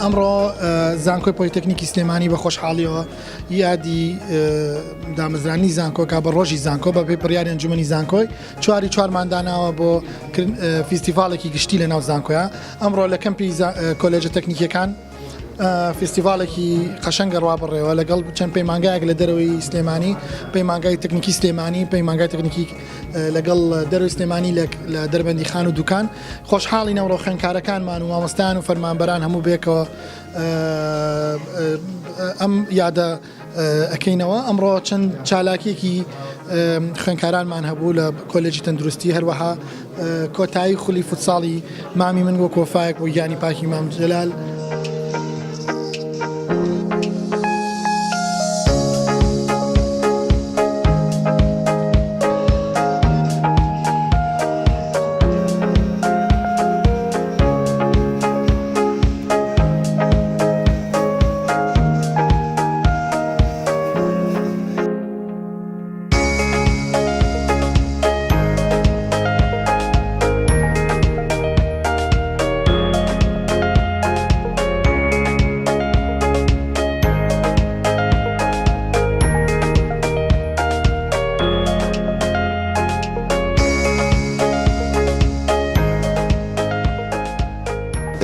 ئەمڕۆ زانکۆی پۆلیتێکنیکی سلێمانی بە خۆشحاڵیەوە یادی دامەزرانی زانکۆکە بە ڕۆژی زانکۆ بە پێی بڕیاری ئەنجومەنی زانکۆی چوارمان داناوە بۆ فیستیڤالێکی گشتی لە ناو زانکۆیە. ئەمڕۆ لە کەمپی کۆلێجە تەکنیکیەکان فستیڤالێکی قەشەنگە ڕابڕێەوە لەگەڵ چەند پەیمانگایەک لە دەرەوەی سلێمانی، پەیمانگای تەکنیکی سلێمانی، پەیمانگای تەکنیکی لەگەڵ دەروی سلێمانی لە دەربەندی خان و دوکان. خۆشحاڵی نەوڕۆ خوێندکارەکانمان و مامۆستایان و فەرمانبەران هەموو بێکەوە ئەم یادە ئەەکەینەوە. ئەمڕۆ چەند چالاکیەکی خوێندکارانمان هەبوو لە کۆلێجی تەندروستی، هەروەها کۆتایی خولی فوتساڵی مامی من وە کۆفایەک بۆ گیانی پاکی مام جەلال.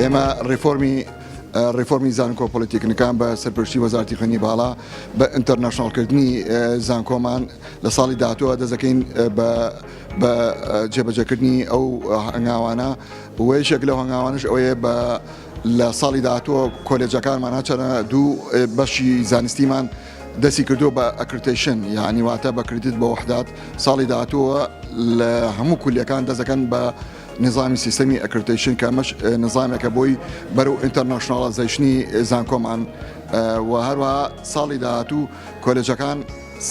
ئێمە ڕێفۆرمی زانکۆ پۆلیتێکنەکان بە سەرپەرشتی وەزارەتی خوێنی باڵا بە ئینتەرناشناڵکردنی زانکۆمان لە ساڵی داهاتووە دەست دەکەین بە جێبەجێکردنی ئەو هەنگاوانە. وەیەکێک لەو هەنگاوانش ئەوەیە لە ساڵی داهاتووە کۆلێجەکانمان هەچەنە دوو بەشی زانستیمان دەستی کردو بە ئەکریتیشن، یعنی واتە بە کردیت بە وحدات. ساڵی داهاتووە لە هەموو کولیەکان دەست دەکەن بە نظامی سیستەمی ئەکریتیشن کە ئەمەش نظامێکە بۆی بەرەو ئینتەرناشناڵایزیشنی زانکۆمان. و هەروەها ساڵی داهاتوو کۆلێجەکان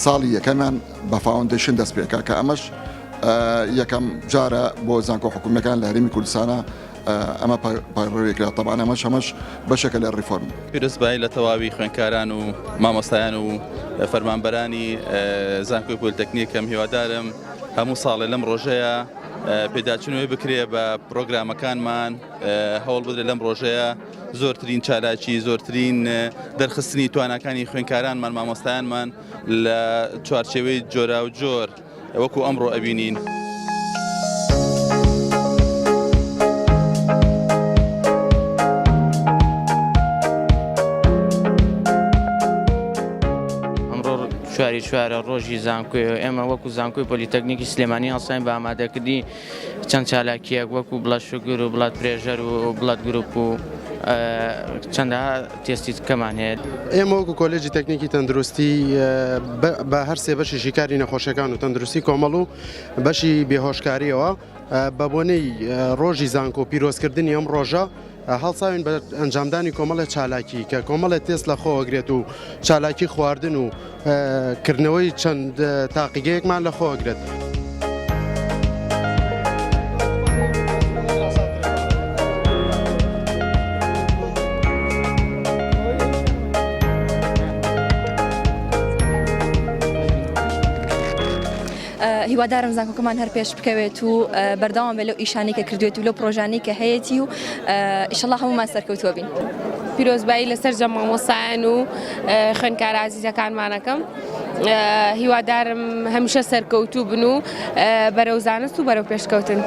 ساڵی یەکەمیان بە فاوندیشن دەست پێکا کە ئەمەش یەکەم جارە بۆ زانکۆ حکوومەکان لە هەرێمی کوردستانە ئەمە پایڕێوێکرا. تەبعاً ئەمەش بەشێکە لە ڕیفۆرم. پیرۆزبایی لە تەواوی خوێندکاران و مامۆستایان و فەرمانبەرانی زانکۆی پۆلیتێکنیکەم هیوادارم هەموو ساڵێ لەم ڕۆژەیە پێداچنەوەی بکرێ بە پرۆگرامەکانمان، هەوڵ بدرێت لەم ڕۆژەیە زۆرترین چالاکی، زۆرترین دەرخستنی توانەکانی خوێندکارانمان، مامۆستایانمان لە چوارچێوەی جۆرا و جۆر وەکو ئەمڕۆ ئەبینین. چوارە ڕۆژی زانکۆی ئێمە وەکو زانکۆی پۆلیتێکنیکی سلێمانی هەڵساین بە ئامادەکردنی چەند چالاکیەک وەکو بڵات شوگر و بڵات پرێژەر و بڵات گروپ و چەندەها تێستی کەمان هەیە. ئێمە وەکو کۆلێجی تەکنیکی تەندروستی بە هەر سێ بەشی شیکاری نەخۆشیەکان و تەندروستی کۆمەڵ و بەشی بێهۆشکاریەوە بە بۆنەی ڕۆژی زانکۆ پیرۆزکردنی ئەم ڕۆژە هەڵساوین بە ئەنجامدانی کۆمەڵە چالاکی کە کۆمەڵێت تێست لە خۆگرێت و چالاکی خواردن و کردنەوەی چەند تاقیگەیەکمان لە خۆگرێت. هیوادارم زانکۆکەمان هەر پێش بکەوێت و بەردەوام بێت لەو ئیشانی کە کردوێت و لەو پرۆژانەی کە هەیەی و ئیشەڵڵا هەموومان سەرکەوتووە بین. پیرۆزبایی لەسەر جەم مامۆستایان و خوێندکار عەزیزەکانمانەکەم. هیوادارم هەمیشە سەرکەوتوو بن و بەرەو زانست و بەرەو پێشکەوتن.